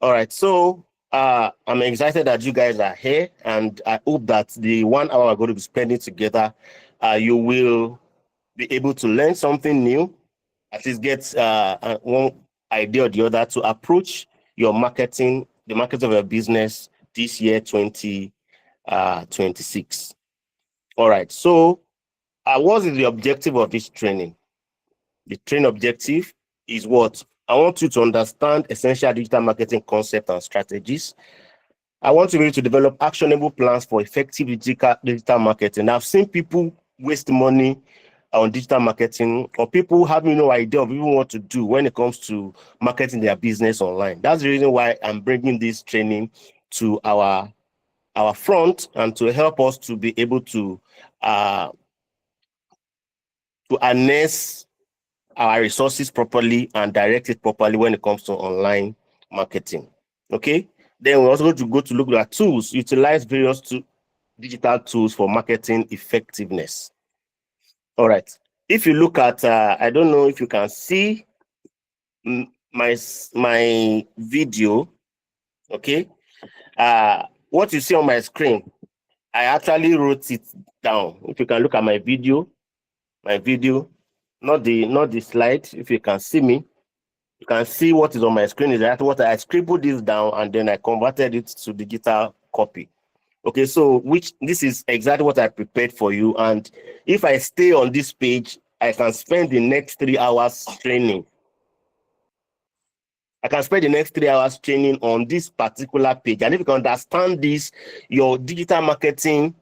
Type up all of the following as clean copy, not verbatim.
All right. So I'm excited that you guys are here, and I hope that the 1 hour we're going to be spending together, you will be able to learn something new, at least get one idea or the other to approach your marketing, the market of your business this year, 2026. All right. So, what is the objective of this training? The training objective is what? I want you to understand essential digital marketing concepts and strategies. I want you to develop actionable plans for effective digital marketing. I've seen people waste money on digital marketing, or people having no idea of even what to do when it comes to marketing their business online. That's the reason why I'm bringing this training to our front, and to help us to be able to harness our resources properly and direct it properly when it comes to online marketing. Okay. Then we're also going to look at tools, utilize various digital tools for marketing effectiveness. All right. If you look at, I don't know if you can see my video. Okay. What you see on my screen, I actually wrote it down. If you can look at my video, not the slide. If you can see me, you can see what is on my screen. Is that what I scribbled this down, and then I converted it to digital copy. Okay, so this is exactly what I prepared for you. And if I stay on this page, I can spend the next 3 hours training. I can spend the next 3 hours training on this particular page. And if you can understand this, your digital marketing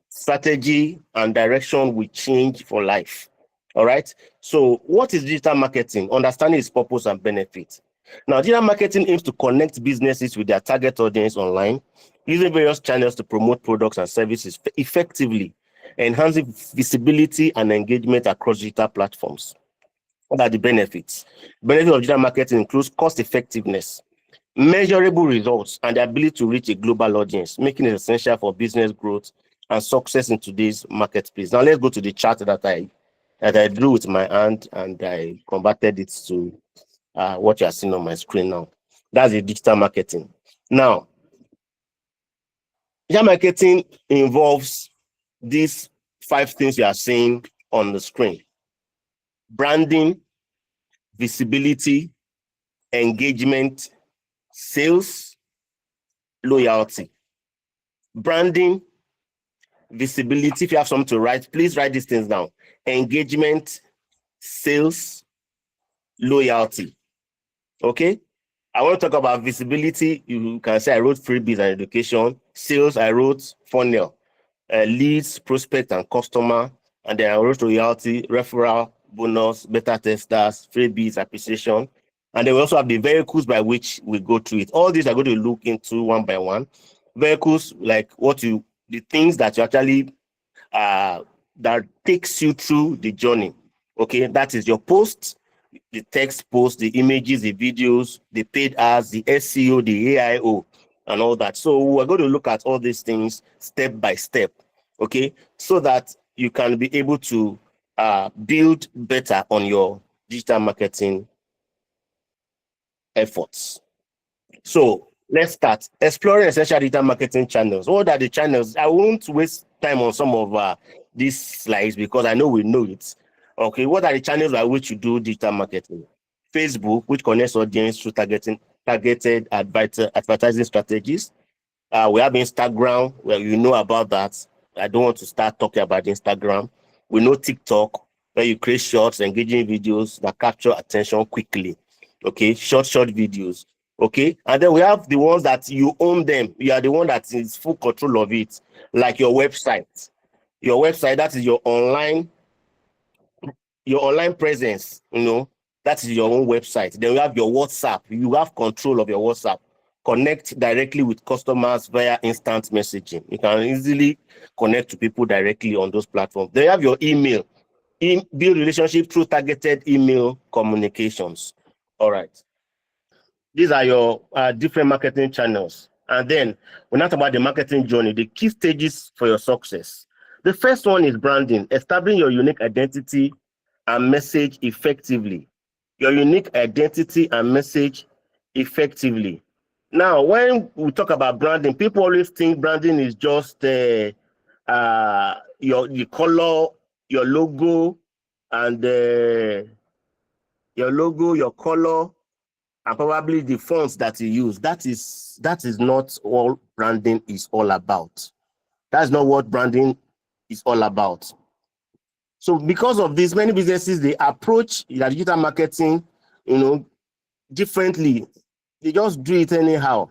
strategy and direction will change for life. All right. So what is digital marketing? Understanding its purpose and benefits. Now, digital marketing aims to connect businesses with their target audience online, using various channels to promote products and services effectively, enhancing visibility and engagement across digital platforms. What are the benefits? Benefits of digital marketing includes cost effectiveness, measurable results, and the ability to reach a global audience, making it essential for business growth and success in today's marketplace. Now let's go to the chart that I drew with my hand, and I converted it to what you are seeing on my screen now. That's the digital marketing. Now, digital marketing involves these 5 things you are seeing on the screen: branding, visibility, engagement, sales, loyalty. Branding, visibility. If you have something to write, please write these things down: engagement, sales, loyalty. Okay. I want to talk about visibility. You can say I wrote freebies and education. Sales, I wrote funnel, leads, prospect, and customer. And then I wrote loyalty, referral, bonus, beta testers, freebies, appreciation. And then we also have the vehicles by which we go through it. All these are going to look into one by one. Vehicles, like the things that you actually, that takes you through the journey. Okay, that is your posts, the text posts, the images, the videos, the paid ads, the SEO, the AIO, and all that. So we're going to look at all these things step by step, okay, so that you can be able to build better on your digital marketing efforts. So let's start exploring essential digital marketing channels. What are the channels? I won't waste time on some of these slides because I know we know it. Okay, what are the channels by which you do digital marketing? Facebook, which connects audience through targeted advertising strategies. We have Instagram, where you know about that. I don't want to start talking about Instagram. We know TikTok, where you create shorts, engaging videos that capture attention quickly. Okay, short videos. Okay, and then we have the ones that you own them. You are the one that is full control of it, like your website. Your website, that is your online presence, that is your own website. Then you have your WhatsApp. You have control of your WhatsApp. Connect directly with customers via instant messaging. You can easily connect to people directly on those platforms. Then you have your email. Build relationship through targeted email communications. All right. These are your different marketing channels. And then we're not about the marketing journey, the key stages for your success. The first one is branding, establishing your unique identity and message effectively. Your unique identity and message effectively. Now, when we talk about branding, people always think branding is just your color, your logo, and your logo, your color, and probably the fonts that you use. That is not all branding is all about. That's not what branding is all about. So because of this, many businesses they approach their digital marketing, differently. They just do it anyhow.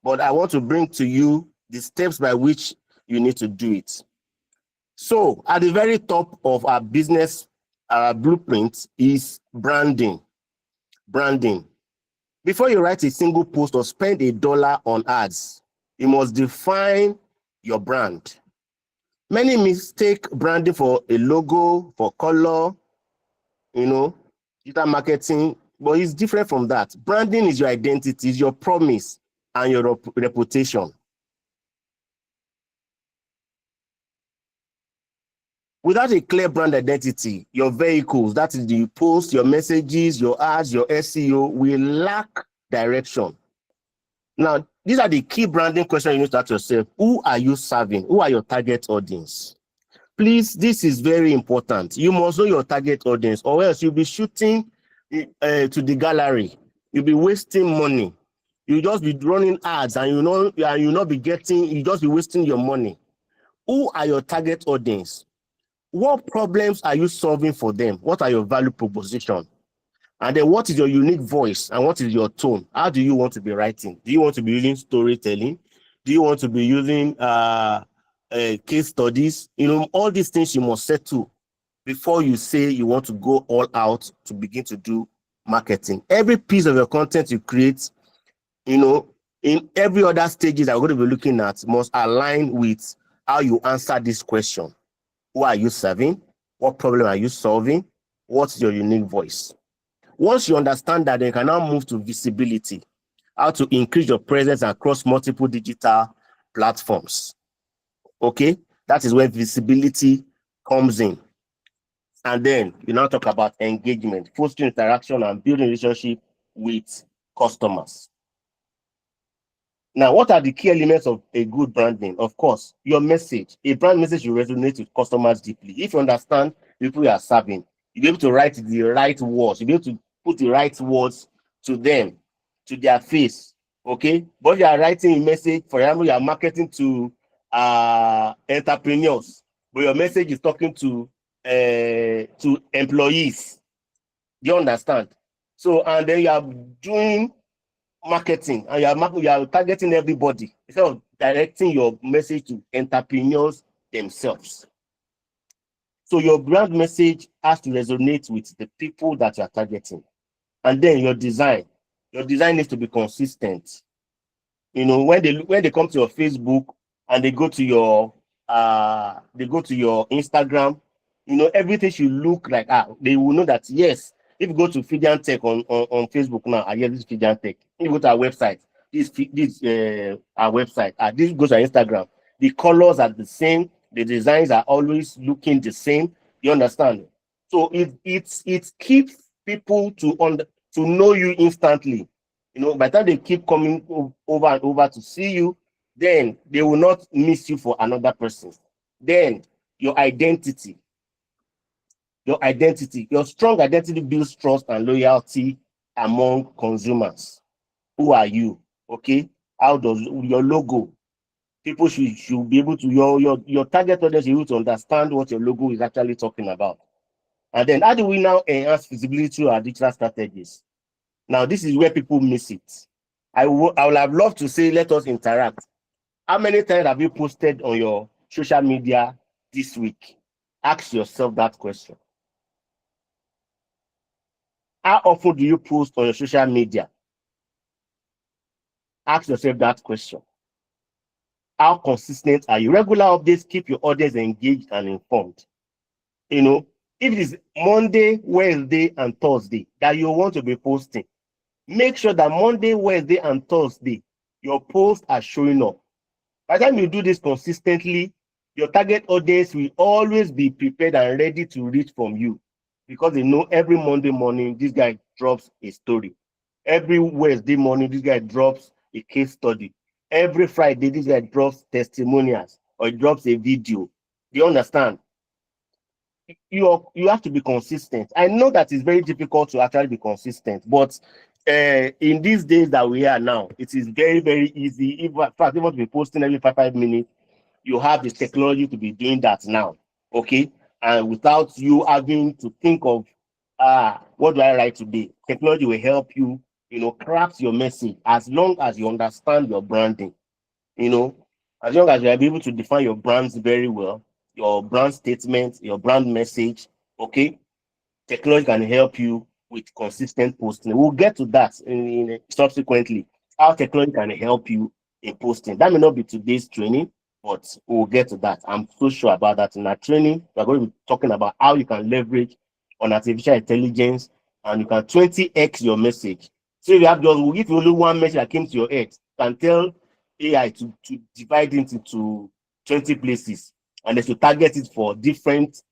But I want to bring to you the steps by which you need to do it. So at the very top of our business blueprint is branding. Branding. Before you write a single post or spend $1 on ads, you must define your brand. Many mistake branding for a logo, for color, digital marketing, but it's different from that. Branding is your identity, is your promise, and your reputation. Without a clear brand identity, your vehicles, that is the post, your messages, your ads, your SEO, will lack direction. Now, these are the key branding questions you need to ask yourself. Who are you serving? Who are your target audience? Please, this is very important. You must know your target audience, or else you'll be shooting to the gallery. You'll be wasting money. You'll just be running ads and you'll not be you'll just be wasting your money. Who are your target audience? What problems are you solving for them? What are your value proposition? And then what is your unique voice and what is your tone? How do you want to be writing? Do you want to be using storytelling? Do you want to be using case studies? All these things you must settle before you say you want to go all out to begin to do marketing. Every piece of your content you create, in every other stages that we're going to be looking at must align with how you answer this question. Who are you serving? What problem are you solving? What's your unique voice? Once you understand that, then you can now move to visibility, how to increase your presence across multiple digital platforms. Okay, that is where visibility comes in. And then you now talk about engagement, fostering interaction and building relationship with customers. Now, what are the key elements of a good branding? Of course, your message. A brand message will resonate with customers deeply. If you understand the people you are serving, you'll be able to write the right words. You'll be able to put the right words to them, to their face. Okay? But if you are writing a message, for example, you are marketing to entrepreneurs, but your message is talking to employees. Do you understand? So, and then you are doing marketing and you are targeting everybody instead of directing your message to entrepreneurs themselves. So your brand message has to resonate with the people that you are targeting. And then your design needs to be consistent. When they come to your Facebook and they go to your Instagram, everything should look like they will know that yes. If you go to Fidian Tech on Facebook now, yes, this is Fidian Tech. If you go to our website, this our website. This goes to our Instagram. The colors are the same. The designs are always looking the same. You understand? So it keeps people to know you instantly. By the time they keep coming over and over to see you, then they will not miss you for another person. Then your identity. Your strong identity builds trust and loyalty among consumers. Who are you? Okay. How does your logo? People should be able to your target audience should be able to understand what your logo is actually talking about. And then how do we now enhance visibility through our digital strategies? Now this is where people miss it. I would have loved to say let us interact. How many times have you posted on your social media this week? Ask yourself that question. How often do you post on your social media? Ask yourself that question. How consistent are you? Regular updates keep your audience engaged and informed. If it is Monday, Wednesday, and Thursday that you want to be posting, make sure that Monday, Wednesday, and Thursday, your posts are showing up. By the time you do this consistently, your target audience will always be prepared and ready to read from you because they know every Monday morning, this guy drops a story. Every Wednesday morning, this guy drops a case study. Every Friday, this guy drops testimonials or drops a video. Do you understand? You have to be consistent. I know that it's very difficult to actually be consistent, but in these days that we are now, it is very, very easy. If, in fact, even to be posting every 5 minutes, you have the technology to be doing that now, okay? And without you having to think of, what do I write today? Technology will help you, craft your message as long as you understand your branding, you know, as long as you are able to define your brands very well, your brand statement, your brand message, okay? Technology can help you with consistent posting. We'll get to that in subsequently, how technology can help you in posting. That may not be today's training, but we'll get to that. I'm so sure about that. In our training, we're going to be talking about how you can leverage on artificial intelligence and you can 20x your message. So if you have just, we'll give you only one message that came to your head, you can tell AI to divide it into 20 places and then to target it for different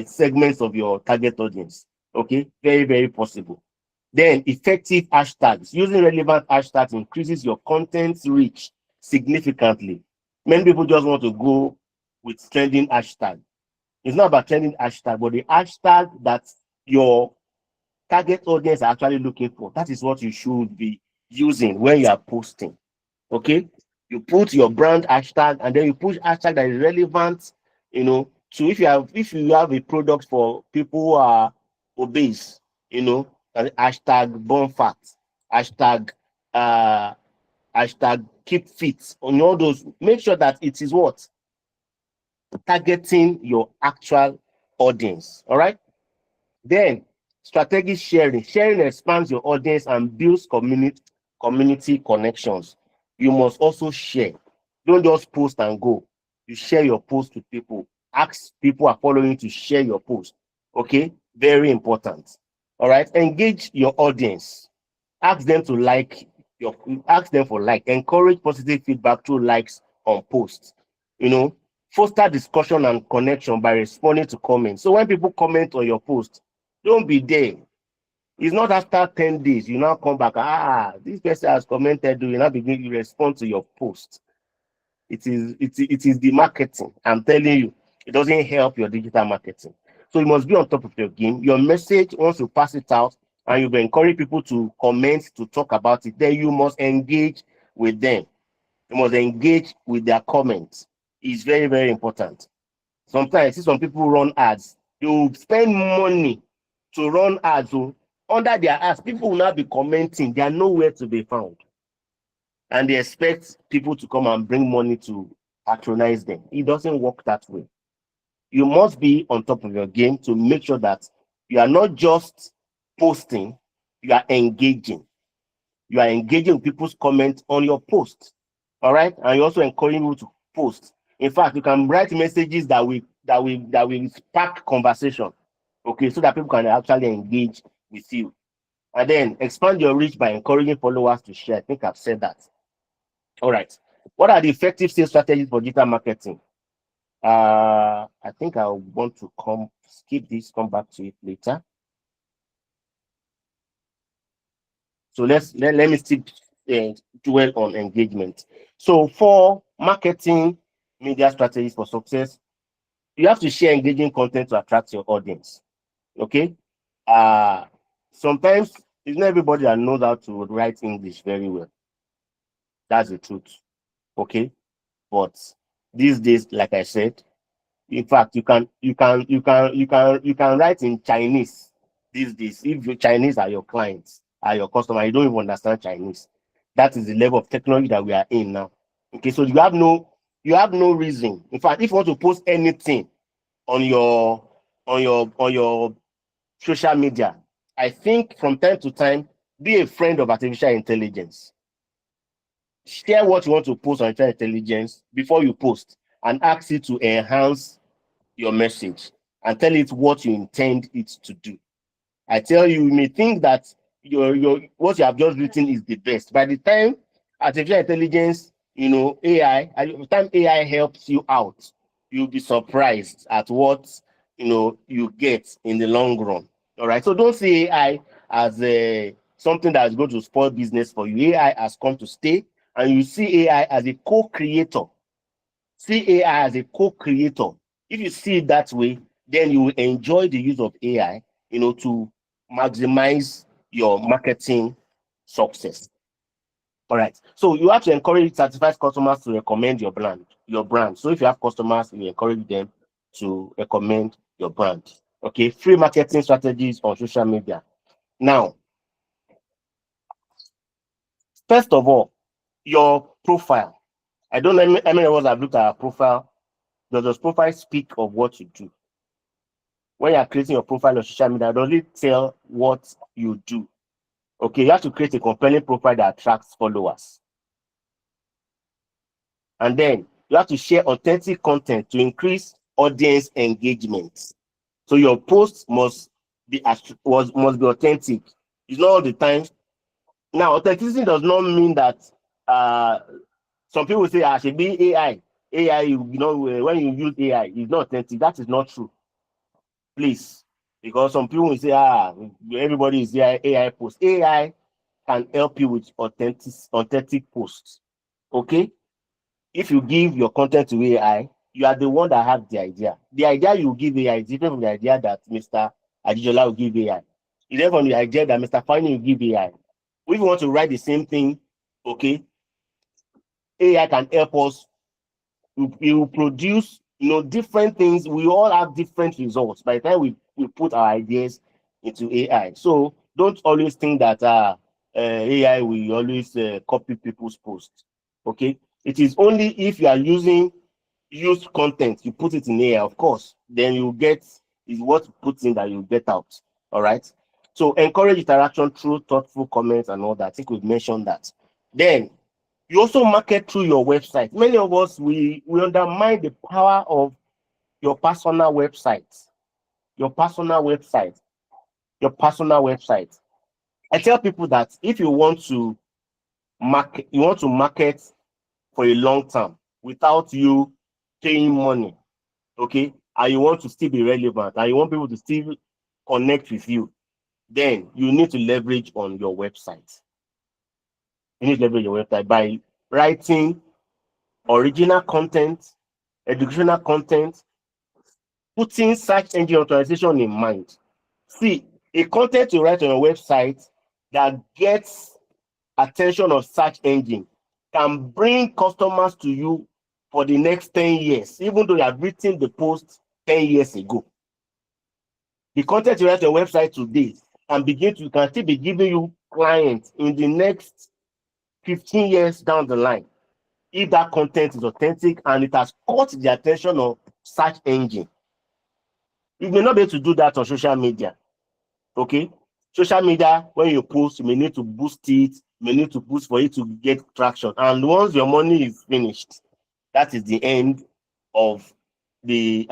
segments of your target audience. Okay, very, very possible. Then effective hashtags. Using relevant hashtags increases your content reach significantly. Many people just want to go with trending hashtag. It's not about trending hashtag, but the hashtag that your target audience are actually looking for. That is what you should be using when you are posting. Okay, you put your brand hashtag and then you put hashtag that is relevant, so if you have a product for people who are obese, hashtag burn fat, hashtag uh hashtag keep fit, on all those, make sure that it is what targeting your actual audience. All right. Then strategic sharing. Sharing expands your audience and builds community connections. You must also share. Don't just post and go. You share your post with people. Ask people who are following you to share your post. Okay? Very important. All right. Engage your audience. Ask them to ask them for like. Encourage positive feedback through likes on posts. You know, foster discussion and connection by responding to comments. So when people comment on your post, don't be there. It's not after 10 days, you now come back, this person has commented, you now begin to respond to your post. It is the marketing. I'm telling you, it doesn't help your digital marketing. So you must be on top of your game. Your message, once you pass it out and you encourage people to comment, to talk about it, then you must engage with them. You must engage with their comments. It's very, very important. Sometimes I see some people run ads. They will spend money to run ads. So under their ads, people will not be commenting. They are nowhere to be found. And they expect people to come and bring money to patronize them. It doesn't work that way. You must be on top of your game to make sure that you are not just posting, you are engaging. You are engaging with people's comments on your post. All right. And you also encourage people to post. In fact, you can write messages that will spark conversation. Okay, so that people can actually engage with you. And then expand your reach by encouraging followers to share. I think I've said that. All right. What are the effective sales strategies for digital marketing? I think I want to skip this, come back to it later. So let me still dwell on engagement. So for marketing media strategies for success, you have to share engaging content to attract your audience. Okay. Sometimes it's not everybody that knows how to write English very well. That's the truth. Okay. But these days, like I said, in fact, you can write in Chinese these days. If your Chinese are your clients, are your customer, you don't even understand Chinese. That is the level of technology that we are in now. Okay, so you have no reason. In fact, if you want to post anything on your social media, I think from time to time, be a friend of artificial intelligence. Share what you want to post on artificial intelligence before you post and ask it to enhance your message and tell it what you intend it to do. I tell you, you may think that your what you have just written is the best. By the time artificial intelligence, AI, by the time AI helps you out, you'll be surprised at what you get in the long run. All right. So don't see AI as something that is going to spoil business for you. AI has come to stay, and you see AI as a co-creator. See AI as a co-creator. If you see it that way, then you will enjoy the use of AI, to maximize your marketing success. All right. So you have to encourage satisfied customers to recommend your brand. So if you have customers, you encourage them to recommend your brand. Okay. Free marketing strategies on social media. Now, first of all, your profile. I don't know how many of us have looked at our profile. Does your profile speak of what you do? When you are creating your profile on social media, does it tell what you do? Okay, you have to create a compelling profile that attracts followers. And then you have to share authentic content to increase audience engagement. So your post must be authentic. It's not all the time. Now, authenticity does not mean that some people say I should be AI. AI, when you use AI, it's not authentic. That is not true. Please. Because some people will say, everybody is AI post. AI can help you with authentic posts. Okay? If you give your content to AI, you are the one that has the idea. The idea you give AI is different from the idea that Mr. Ajijola will give AI. It's different from the idea that Mr. Fani will give AI. If you want to write the same thing, okay, AI can help us. We will produce, different things. We all have different results by the time we put our ideas into AI. So don't always think that AI will always copy people's posts. Okay, it is only if you are using used content, you put it in AI, of course, then you get is what you put in that you get out. All right. So encourage interaction through thoughtful comments and all that. I think we've mentioned that. Then you also market through your website. Many of us we undermine the power of your personal website. Your personal website. Your personal website. I tell people that if you want to market for a long term without you paying money, okay, and you want to still be relevant and you want people to still connect with you, then you need to leverage on your website. You need to leverage your website by writing original content, educational content, putting search engine optimization in mind. See, a content you write on your website that gets attention of search engine can bring customers to you for the next 10 years, even though you have written the post 10 years ago. The content you write on your website today can still be giving you clients in the next 15 years down the line, if that content is authentic and it has caught the attention of search engine. You may not be able to do that on social media. Okay? Social media, when you post, you may need to boost it, you may need to boost for it to get traction. And once your money is finished, that is the end of the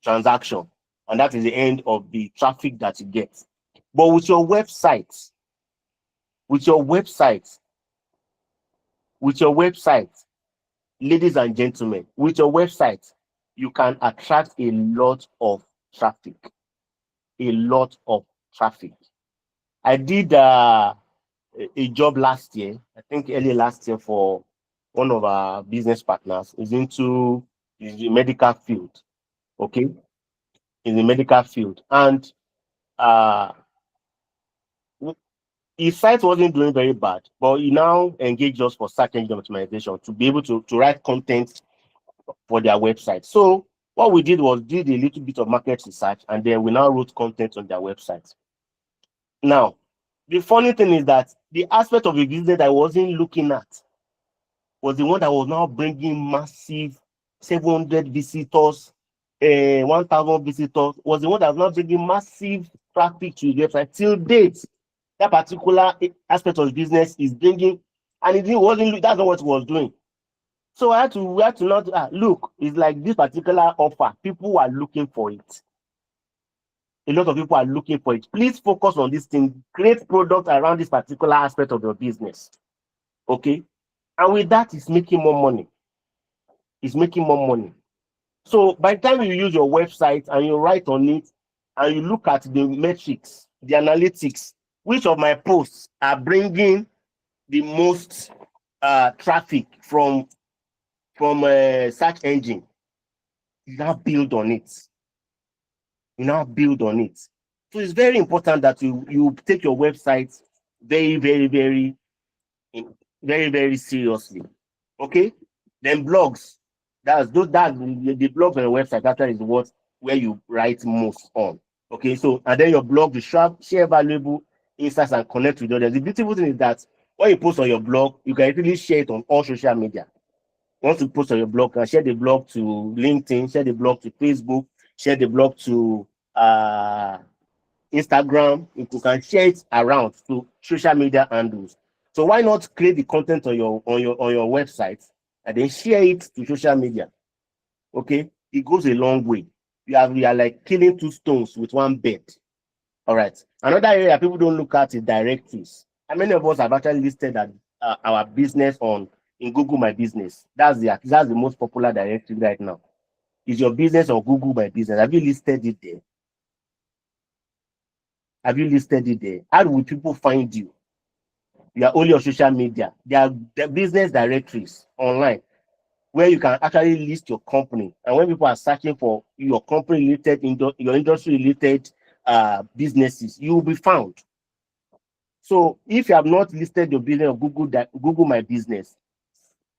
transaction. And that is the end of the traffic that you get. But with your website, ladies and gentlemen, with your website, you can attract a lot of traffic. A lot of traffic. I did a job last year, I think early last year, for one of our business partners. Is into the medical field. Okay, in the medical field, and his site wasn't doing very bad, but he now engaged us for search engine optimization to be able to write content for their website. So what we did was did a little bit of market research, and then we now wrote content on their website. Now, the funny thing is that the aspect of the business I wasn't looking at was the one that was now bringing massive 700 visitors, 1,000 visitors, was the one that was now bringing massive traffic to the website. Till date, that particular aspect of the business is bringing, and that's not what it was doing. So we had to not look. It's like this particular offer, people are looking for it. A lot of people are looking for it. Please focus on this thing. Create product around this particular aspect of your business. Okay? And with that, it's making more money. It's making more money. So by the time you use your website and you write on it and you look at the metrics, the analytics, which of my posts are bringing the most traffic from search engine. You now build on it. You now build on it. So it's very important that you take your website very, very, very, very, very seriously. Okay? Then blogs. That's the blogs on your website. That is what where you write most on. Okay, so and then your blog, you share valuable insights and connect with others. The beautiful thing is that when you post on your blog, you can easily share it on all social media. Once you post on your blog, you can share the blog to LinkedIn, share the blog to Facebook, share the blog to Instagram. You can share it around to social media handles. So why not create the content on your website and then share it to social media? Okay, it goes a long way. You are like killing two stones with one bird. All right. Another area people don't look at is directories. And many of us have actually listed that our business in Google My Business. That's the most popular directory right now. Is your business on Google My Business? Have you listed it there? Have you listed it there? How will people find you? You are only on social media. There are business directories online where you can actually list your company. And when people are searching for your company related, your industry related businesses, you will be found. So if you have not listed your business on Google My Business,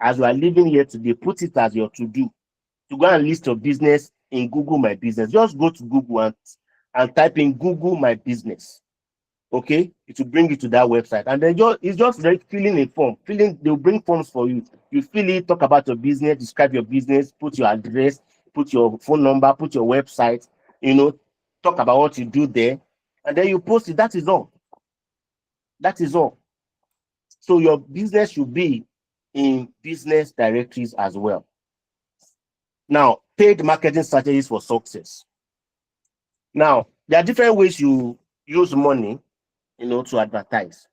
as you are living here today, put it as your to-do to go and list your business in Google My Business. Just go to Google and type in Google My Business. Okay, it will bring you to that website, and then it's just like filling a form. They'll bring forms for you. You fill it, talk about your business, describe your business, put your address, put your phone number, put your website, talk about what you do there, and then you post it. That is all. That is all. So your business should be in business directories as well. Now, paid marketing strategies for success. Now, there are different ways you use money to advertise.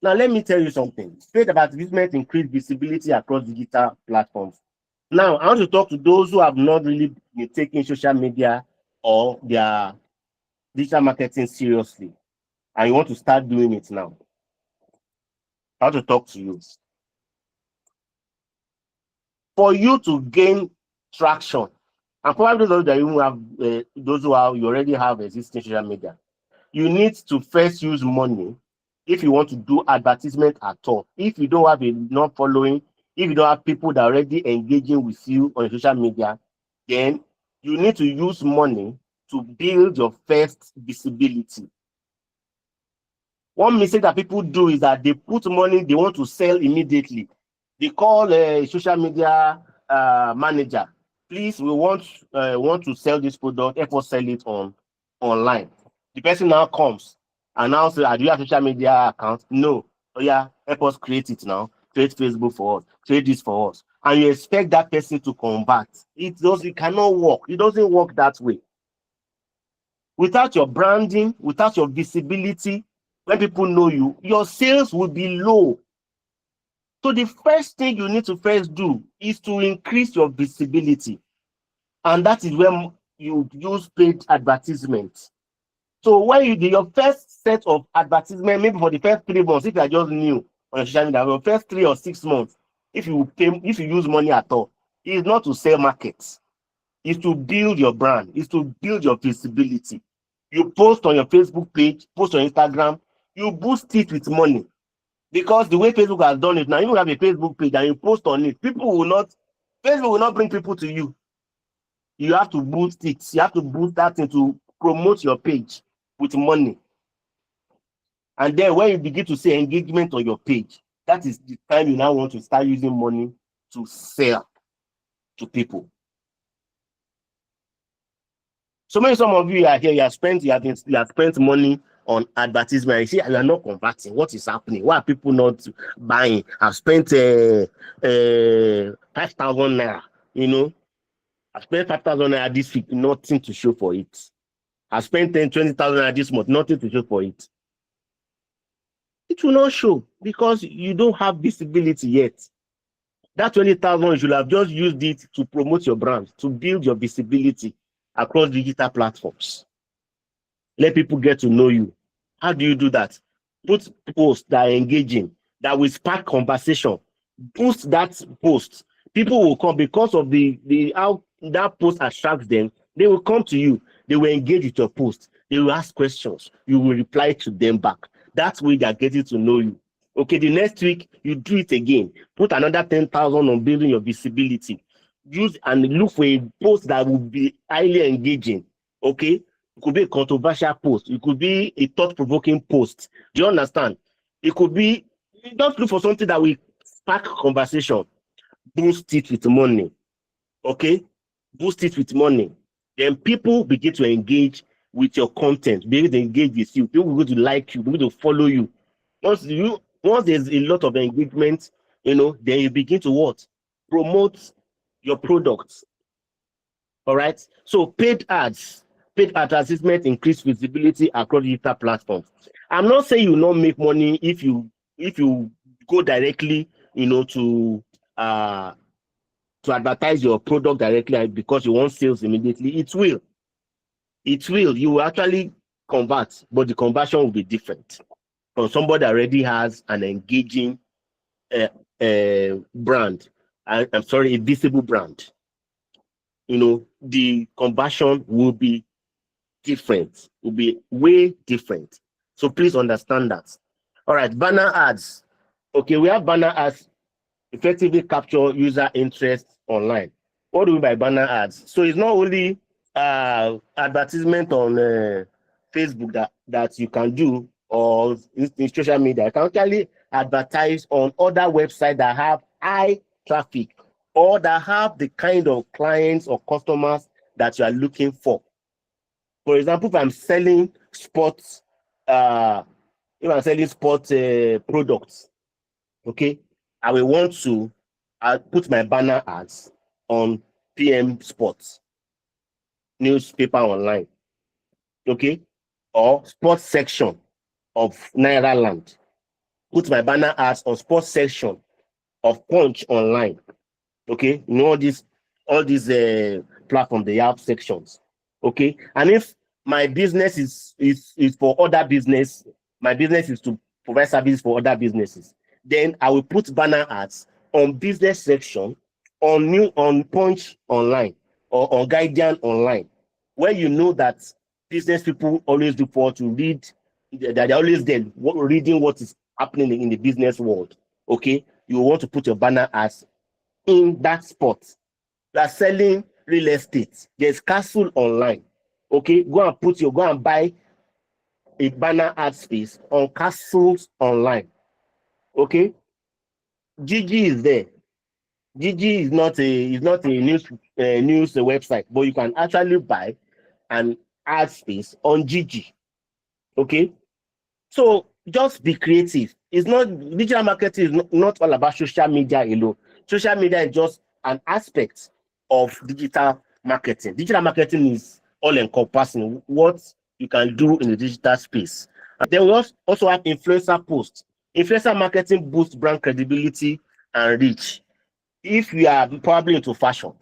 Now, let me tell you something. Paid advertisement increase visibility across digital platforms. Now, I want to talk to those who have not really been taking social media or their digital marketing seriously, and you want to start doing it now. I want to talk to you. For you to gain traction, and probably those that you have, you already have existing social media, you need to first use money if you want to do advertisement at all. If you don't have enough following, if you don't have people that are already engaging with you on social media, then you need to use money to build your first visibility. One mistake that people do is that they put money, they want to sell immediately. They call a social media manager. Please, we want to sell this product. Help us sell it online. The person now comes and now says, do you have social media account? No. Oh yeah, help us create it now. Create Facebook for us. Create this for us. And you expect that person to convert. It cannot work. It doesn't work that way. Without your branding, without your visibility, when people know you, your sales will be low. So the first thing you need to first do is to increase your visibility. And that is when you use paid advertisements. So when you do your first set of advertisement, maybe for the first 3 months, if you are just new on social media, your first 3 or 6 months, if you use money at all, it's not to sell markets. It's to build your brand. It's to build your visibility. You post on your Facebook page, post on Instagram, you boost it with money. Because the way Facebook has done it now, you have a Facebook page and you post on it, Facebook will not bring people to you. You have to boost it. You have to boost that thing to promote your page with money. And then when you begin to see engagement on your page, that is the time you now want to start using money to sell to people. So maybe some of you are here, you have spent money on advertisement. You see, you are not converting. What is happening? Why are people not buying? I've spent 5,000 naira, I've spent 5,000 naira this week, nothing to show for it. I spent 20,000 naira this month, nothing to show for it. It will not show because you don't have visibility yet. That 20,000, you should have just used it to promote your brand, to build your visibility across digital platforms. Let people get to know you. How do you do that? Put posts that are engaging, that will spark conversation. Boost that post. People will come because of the how that post attracts them. They will come to you. They will engage with your post. They will ask questions. You will reply to them back. That's way they are getting to know you. Okay, the next week you do it again. Put another 10,000 on building your visibility. Use and look for a post that will be highly engaging. Okay, it could be a controversial post. It could be a thought-provoking post. Do you understand? It could be, just look for something that will spark conversation. Boost it with money. Okay, boost it with money. Then people begin to engage with your content, begin to engage with you. People will to like you, begin to follow you. Once there's a lot of engagement, then you begin to what? Promote your products. All right. So paid advertisement increase visibility across digital platforms. I'm not saying you will not make money if you go directly, to advertise your product directly because you want sales immediately. It will. It will. You will actually convert, but the conversion will be different from somebody that already has an engaging brand. I'm sorry, a visible brand. The conversion will be different, will be way different. So please understand that. All right, banner ads. Okay, we have banner ads effectively capture user interest online. What do we mean by banner ads? So it's not only advertisement on Facebook that you can do or in social media. You can actually advertise on other websites that have high traffic or that have the kind of clients or customers that you are looking for. For example, uh, if I'm selling sports products, okay, I will want to put my banner ads on PM Sports, newspaper online, okay, or sports section of Naira Land. Put my banner ads on sports section of Punch online, okay. All these platforms, they have sections, okay. And if my business is for other business, my business is to provide service for other businesses, then I will put banner ads on business section, on Punch online or on Guardian online, where you know that business people always look forward to read, that they're always there reading what is happening in the business world, okay. You want to put your banner ads in that spot. You are selling real estate. There's Castle online. Okay, go and buy a banner ad space on Castles online. Okay, Gigi is there. Gigi is not a news website, but you can actually buy an ad space on Gigi. Okay, so just be creative. It's not Digital marketing is not all about social media alone. Social media is just an aspect of digital marketing. Digital marketing is all encompassing what you can do in the digital space. And then we also have influencer posts. Influencer marketing boosts brand credibility and reach. If you are probably into fashion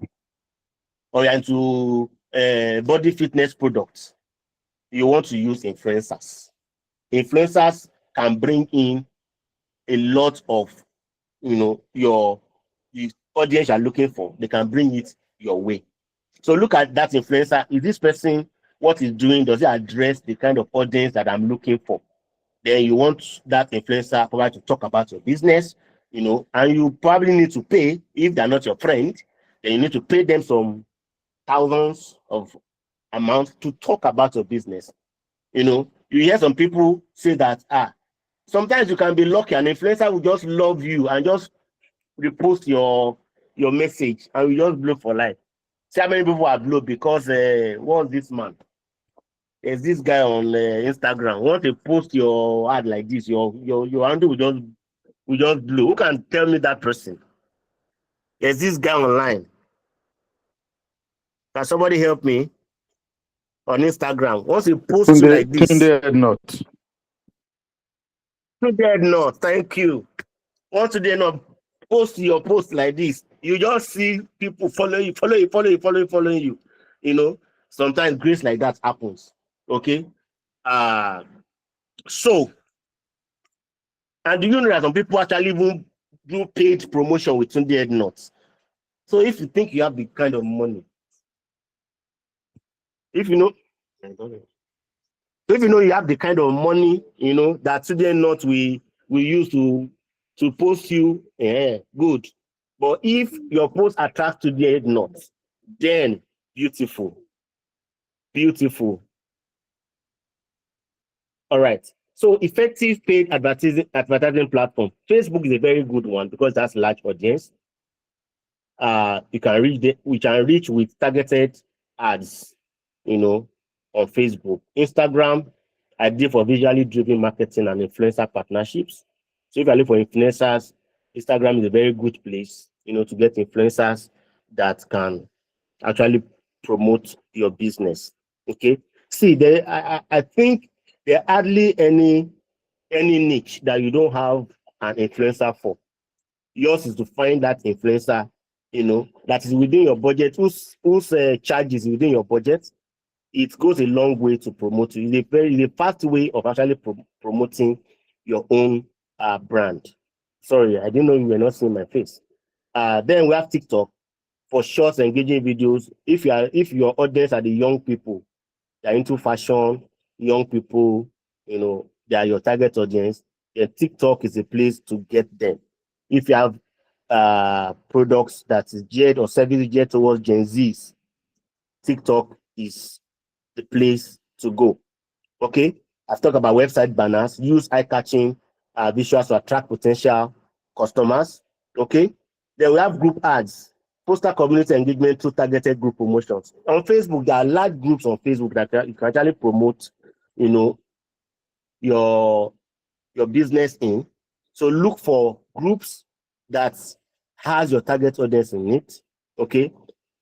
or you're into body fitness products, you want to use influencers. Influencers can bring in a lot of your the audience you're looking for. They can bring it your way. So look at that influencer. Is this person, what he's doing, does it address the kind of audience that I'm looking for? Then you want that influencer probably to talk about your business, and you probably need to pay. If they're not your friend, then you need to pay them some thousands of amounts to talk about your business. You hear some people say that sometimes you can be lucky, an influencer will just love you and just repost your message and you just blow for life. See how many people are blow because what's this man? There's this guy on Instagram. Want to post your ad like this, your handle will just blow. Who can tell me that person? There's this guy online. Can somebody help me on Instagram? Once you post you like this, not. no, thank you. Once they not post your post like this, you just see people following you. Sometimes grace like that happens. Okay. So And do you know that some people actually even do paid promotion with Tunde Head Nuts? So if you think you have the kind of money, if you know, if you know you have the kind of money, that Tunde Nuts we use to post you, good. But if your post attracts Tunde Head Nuts, then beautiful, beautiful. All right. So effective paid advertising platform. Facebook is a very good one because that's large audience. We can reach with targeted ads, on Facebook. Instagram, ideal for visually driven marketing and influencer partnerships. So if you look for influencers, Instagram is a very good place, to get influencers that can actually promote your business. Okay. See, I think there are hardly any niche that you don't have an influencer for. Yours is to find that influencer, that is within your budget, whose charges within your budget. It goes a long way to promote you. It's a fast way of actually promoting your own brand. Sorry, I didn't know you were not seeing my face. Then we have TikTok for short engaging videos. If your audience are the young people, they're into fashion, young people, they are your target audience, then TikTok is a place to get them. If you have products that is geared or services geared towards Gen Zs, TikTok is the place to go. Okay, I've talked about website banners. Use eye-catching visuals to attract potential customers. Okay, then we have group ads, poster community engagement through targeted group promotions. On Facebook, there are large groups on Facebook that you can actually promote, your business in. So look for groups that has your target audience in it. Okay,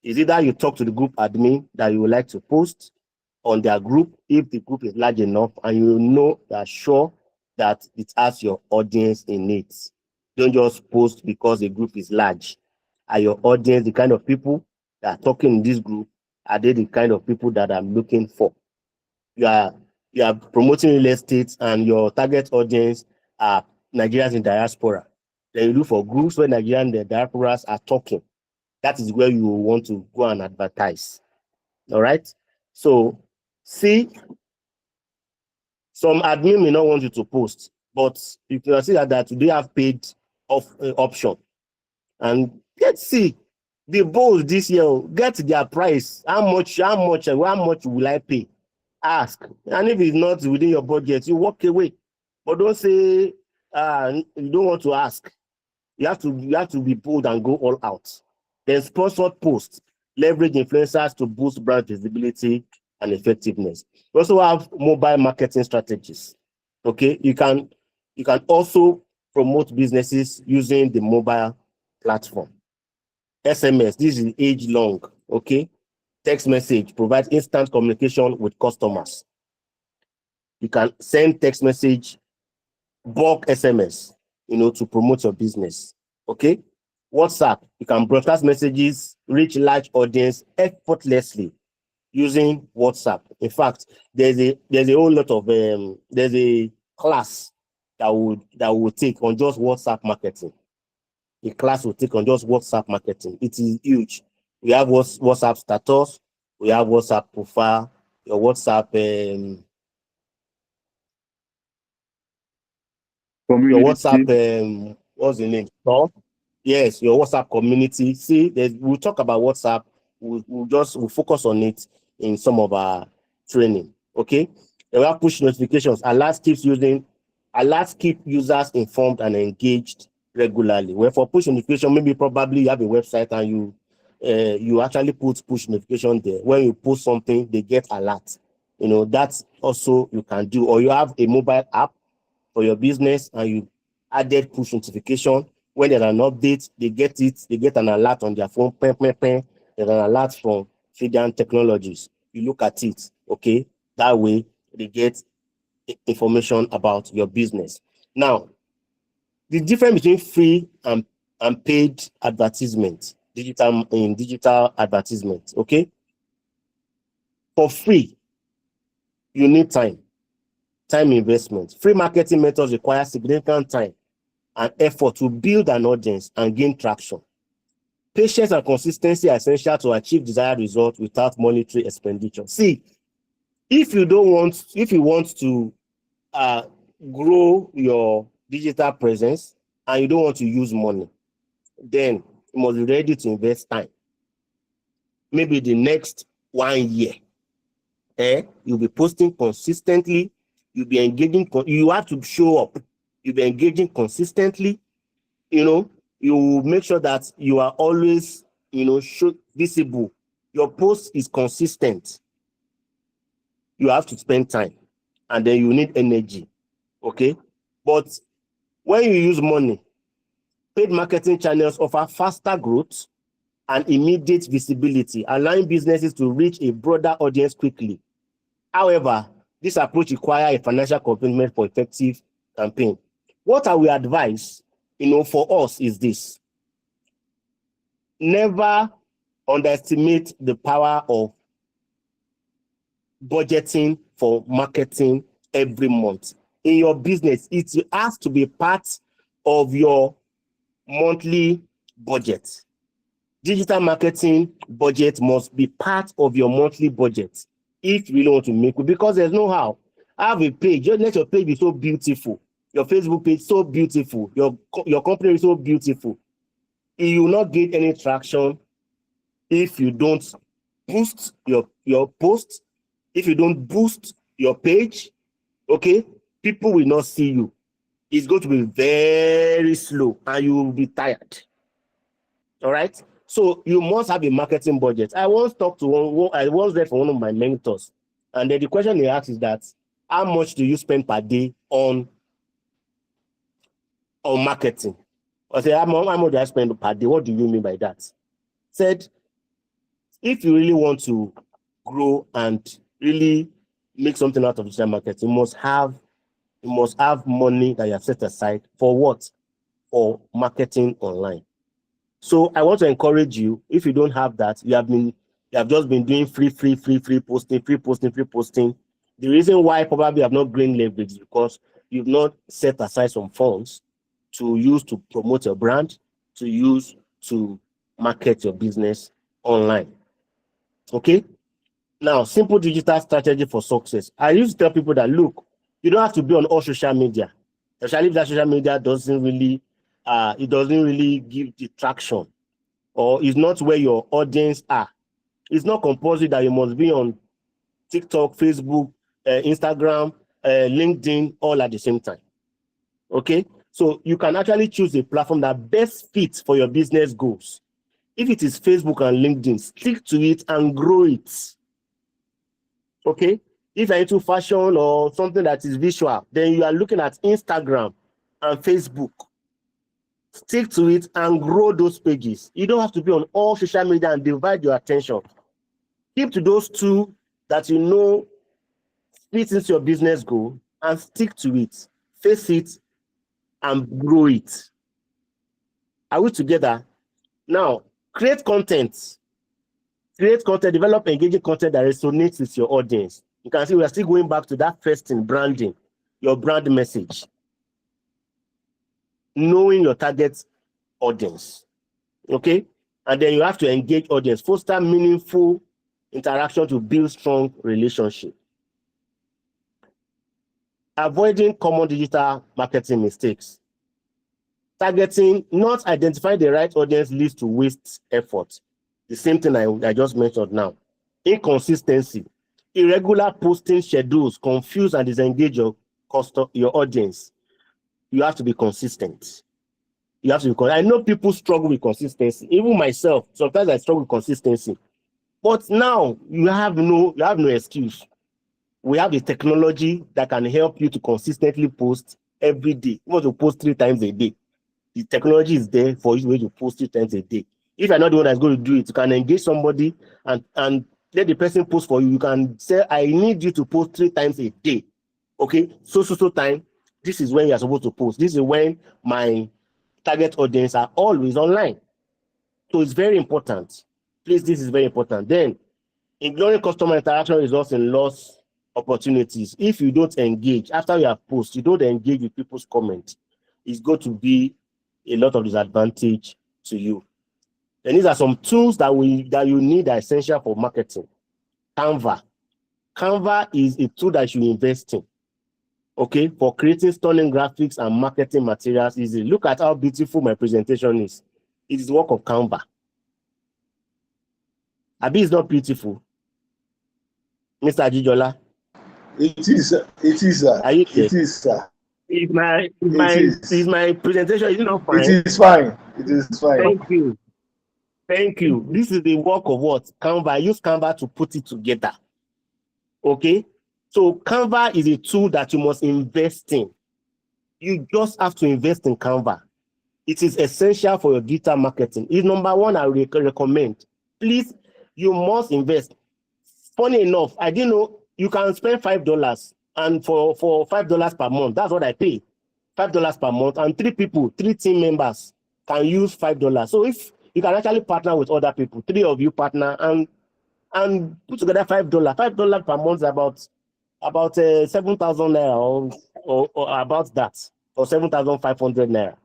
is either you talk to the group admin that you would like to post on their group if the group is large enough and you're sure that it has your audience in it. Don't just post because the group is large. Are your audience the kind of people that are talking in this group? Are they the kind of people that I'm looking for? You are promoting real estate and your target audience are Nigerians in diaspora. Then you look for groups where Nigerian diasporas are talking. That is where you want to go and advertise. All right. So see, some admin may not want you to post, but you can see that they have paid option. And let's see the bulls this year, get their price. How much will I pay? Ask. And if it's not within your budget, you walk away. But don't say you don't want to ask. You have to be bold and go all out. Then sponsored posts, leverage influencers to boost brand visibility and effectiveness. We also have mobile marketing strategies. Okay, you can also promote businesses using the mobile platform. SMS, this is age long. Okay, text message provides instant communication with customers. You can send text message, bulk SMS, to promote your business. Okay, WhatsApp, you can broadcast messages, reach large audience effortlessly using WhatsApp. In fact, there's a whole lot of there's a class that would take on just WhatsApp marketing. A class will take on just WhatsApp marketing. It is huge. We have WhatsApp status, we have WhatsApp profile, your WhatsApp your WhatsApp what's the name? Oh, yes, your WhatsApp community. See, we'll talk about WhatsApp. We'll focus on it in some of our training. Okay. Then we have push notifications. Alerts keep users informed and engaged regularly. Well, for push notification, maybe probably you have a website and you actually put push notification there. When you post something, they get alert. That's also you can do. Or you have a mobile app for your business and you added push notification. When there's an update, they get an alert on their phone. There's an alert from Fidian Technologies. You look at it, okay? That way they get information about your business. Now, the difference between free and paid advertisement, digital advertisement, okay? For free, you need time. time investment. Free marketing methods require significant time and effort to build an audience and gain traction. Patience and consistency are essential to achieve desired results without monetary expenditure. See, if you want to grow your digital presence and you don't want to use money, then you must be ready to invest time. Maybe the next 1 year, you'll be posting consistently, you'll be engaging, you have to show up, you'll be engaging consistently, you make sure that you are always, visible. Your post is consistent. You have to spend time, and then you need energy, okay? But when you use money, paid marketing channels offer faster growth and immediate visibility, allowing businesses to reach a broader audience quickly. However, this approach requires a financial commitment for effective campaign. What I will advise, for us is this: never underestimate the power of budgeting for marketing every month. In your business, it has to be part of your monthly budget. Digital marketing budget must be part of your monthly budget if you really want to make it, because there's no how. Have a page, just let your page be so beautiful. Your Facebook page so beautiful, your company is so beautiful. You will not get any traction if you don't boost your post, if you don't boost your page, okay? People will not see you. It's going to be very slow and you will be tired. All right? So you must have a marketing budget. I once read from one of my mentors, and then the question he asked is that, how much do you spend per day on marketing? I said, how much do I spend per day? What do you mean by that? Said, if you really want to grow and really make something out of digital marketing, you must have money that you have set aside for what? For marketing online. So I want to encourage you, if you don't have that, you have just been doing free posting. The reason why probably you have not gained leverage is because you've not set aside some funds to use to promote your brand, to use to market your business online. Okay? Now, simple digital strategy for success. I used to tell people that, look, you don't have to be on all social media, especially if that social media doesn't really give the traction, or is not where your audience are. It's not compulsory that you must be on TikTok, Facebook, Instagram, LinkedIn, all at the same time. Okay? So you can actually choose a platform that best fits for your business goals. If it is Facebook and LinkedIn, stick to it and grow it. Okay? If you're into fashion or something that is visual, then you are looking at Instagram and Facebook. Stick to it and grow those pages. You don't have to be on all social media and divide your attention. Keep to those two that you know fit into your business goal and stick to it. Face it and grow it. Are we together? Now, create content. Develop engaging content that resonates with your audience. You can see we are still going back to that first thing, branding, your brand message. Knowing your target audience, okay? And then you have to engage audience, foster meaningful interaction to build strong relationship. Avoiding common digital marketing mistakes. Targeting, not identifying the right audience leads to waste effort. The same thing I just mentioned now. Inconsistency. Irregular posting schedules confuse and disengage your audience. You have to be consistent. I know people struggle with consistency. Even myself, sometimes I struggle with consistency. But now you have no excuse. We have the technology that can help you to consistently post every day. You want to post 3 times a day. The technology is there for you to post 3 times a day. If you're not the one that's going to do it, you can engage somebody and let the person post for you. You can say, I need you to post 3 times a day. Okay, so time. This is when you're supposed to post. This is when my target audience are always online. So it's very important. Please, this is very important. Then, ignoring customer interaction results in loss opportunities. If you don't engage, after you have posted, you don't engage with people's comments, it's going to be a lot of disadvantage to you. And these are some tools that you need that are essential for marketing. Canva. Canva is a tool that you invest in, okay, for creating stunning graphics and marketing materials easily. Look at how beautiful my presentation is. It is the work of Canva. Abi is not beautiful, Mr. Ajijola. It is, sir. Are you there? It is, sir. Is my presentation, is it not fine? It is fine. It is fine. Thank you. Thank you. This is the work of what? Canva. I use Canva to put it together. Okay? So Canva is a tool that you must invest in. You just have to invest in Canva. It is essential for your digital marketing. It's number one I recommend. Please, you must invest. Funny enough, I didn't know you can spend $5 and for $5 per month. That's what I pay. $5 per month, and 3 team members can use $5. So if you can actually partner with other people, 3 of you partner and put together $5. $5 per month is about 7,000 naira or about that, or 7,500 naira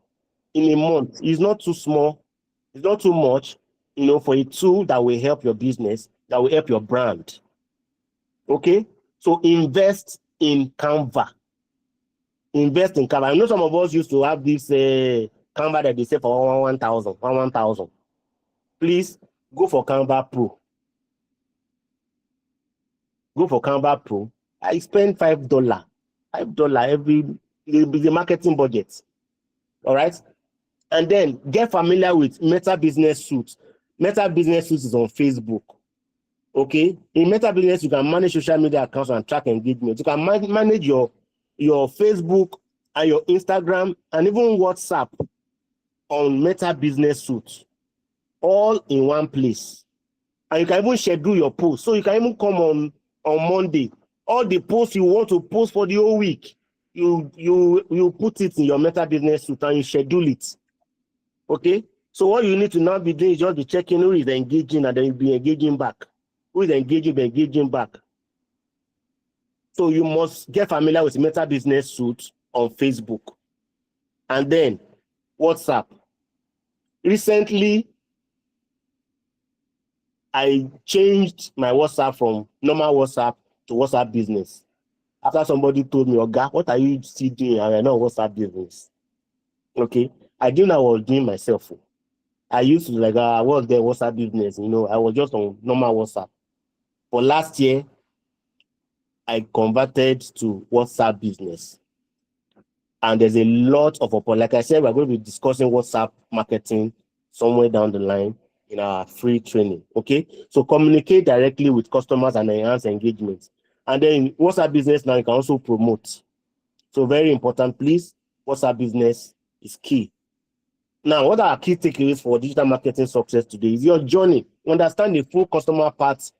in a month. It's not too small. It's not too much, for a tool that will help your business, that will help your brand. Okay, so invest in Canva. Invest in Canva. I know some of us used to have this Canva that they say for 1,000. Please go for Canva Pro. Go for Canva Pro. I spend $5 every the marketing budget. All right, and then get familiar with Meta Business Suite. Meta Business Suite is on Facebook. Okay, in Meta Business, you can manage social media accounts and track engagement. You can manage your Facebook and your Instagram and even WhatsApp on Meta Business Suite, all in one place. And you can even schedule your posts. So you can even come on Monday. All the posts you want to post for the whole week, you put it in your Meta Business Suite and you schedule it. Okay, so what you need to now be doing is just be checking who is engaging, and then you'll be engaging back. Who is engaging back. So you must get familiar with Meta Business Suite on Facebook. And then WhatsApp. Recently, I changed my WhatsApp from normal WhatsApp to WhatsApp Business. After somebody told me, Oga, what are you still doing? I know WhatsApp Business. Okay, I didn't know what I was doing myself. I used to I was there WhatsApp Business. I was just on normal WhatsApp. For last year, I converted to WhatsApp Business. And there's a lot of opportunity. Like I said, we're going to be discussing WhatsApp marketing somewhere down the line in our free training. Okay, so communicate directly with customers and enhance engagement. And then WhatsApp Business now you can also promote. So very important, please. WhatsApp Business is key. Now, what are our key takeaways for digital marketing success today? Is your journey. Understand the full customer part,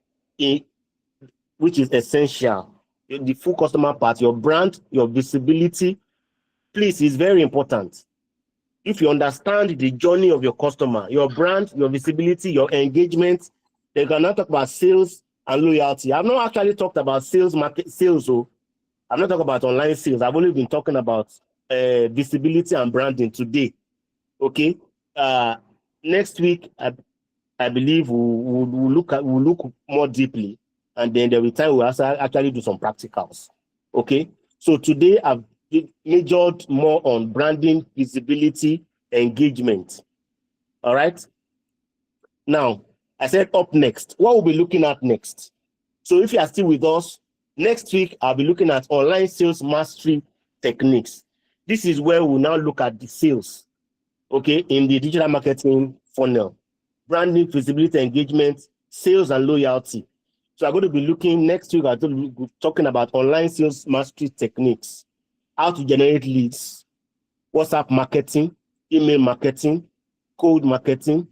which is essential. The full customer part, your brand, your visibility, please, is very important. If you understand the journey of your customer, your brand, your visibility, your engagement, they can now talk about sales and loyalty. I've not actually talked about sales. So I'm not talking about online sales. I've only been talking about visibility and branding today. Okay. Next week, I believe we'll look more deeply, and then there will be time we'll actually do some practicals. Okay. So today I've majored more on branding, visibility, engagement. All right. Now, I said up next. What we'll be looking at next. So if you are still with us, next week I'll be looking at online sales mastery techniques. This is where we'll now look at the sales, okay, in the digital marketing funnel. Branding, visibility, engagement, sales, and loyalty. So I'm going to be looking next week, I'm going to be talking about online sales mastery techniques, how to generate leads, WhatsApp marketing, email marketing, cold marketing,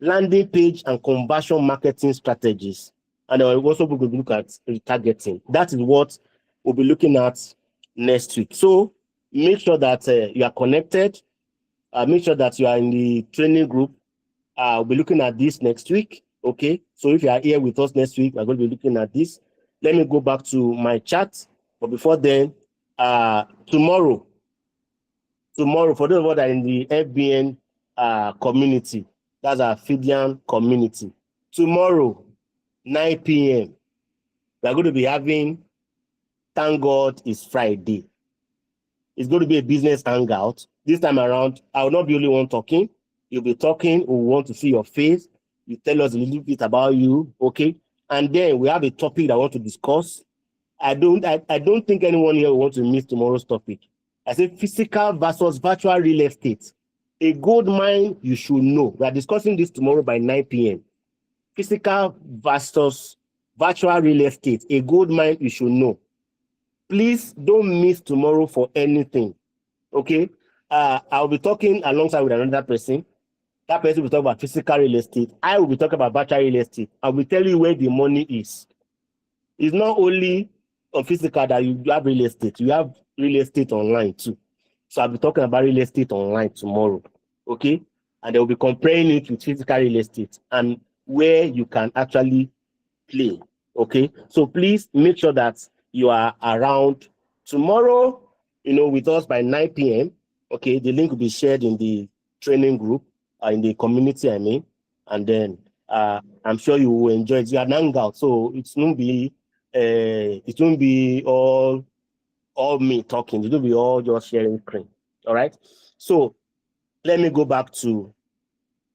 landing page and conversion marketing strategies. And then we're also going to look at retargeting. That is what we'll be looking at next week. So make sure that you are connected. Make sure that you are in the training group. We'll be looking at this next week. Okay. So if you are here with us next week, we're going to be looking at this. let me go back to my chat. But before then, tomorrow, for those of us that are in the FBN community, that's our Fidian community, tomorrow, 9 p.m., we are going to be having Thank God It's Friday. It's going to be a business hangout. This time around, I will not be the only one talking. You'll be talking. We want to see your face. You tell us a little bit about you, okay? And then we have a topic that I want to discuss. I don't think anyone here will want to miss tomorrow's topic. I say physical versus virtual real estate. A gold mine you should know. We are discussing this tomorrow by 9 p.m. Physical versus virtual real estate. A gold mine you should know. Please don't miss tomorrow for anything. Okay? I'll be talking alongside with another person. That person will talk about physical real estate. I will be talking about virtual real estate. I will tell you where the money is. It's not only on physical that you have real estate. You have real estate online too. So I'll be talking about real estate online tomorrow. Okay? And they'll be comparing it with physical real estate and where you can actually play. Okay? So please make sure that you are around tomorrow, with us by 9 p.m. Okay? The link will be shared in the training group, in the community, I mean. And then I'm sure you will enjoy it. You are hangout, so it won't be all me talking. It will be all just sharing screen. All right. So let me go back to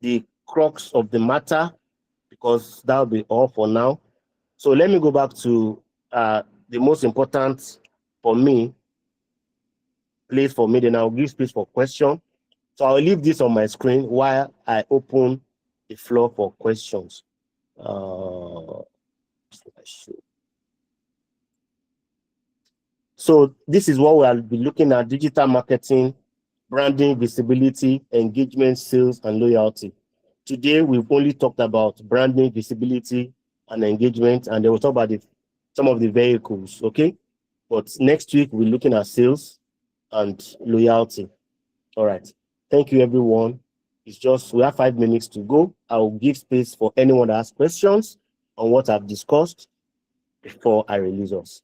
the crux of the matter, because that'll be all for now. So let me go back to the most important for me place for me. Then I'll give space for question. So I'll leave this on my screen while I open the floor for questions. So this is what we'll be looking at: digital marketing, branding, visibility, engagement, sales, and loyalty. Today, we've only talked about branding, visibility, and engagement, and then we'll talk about some of the vehicles, okay? But next week, we're looking at sales and loyalty. All right. Thank you, everyone. We have 5 minutes to go. I'll give space for anyone to ask questions on what I've discussed before I release us.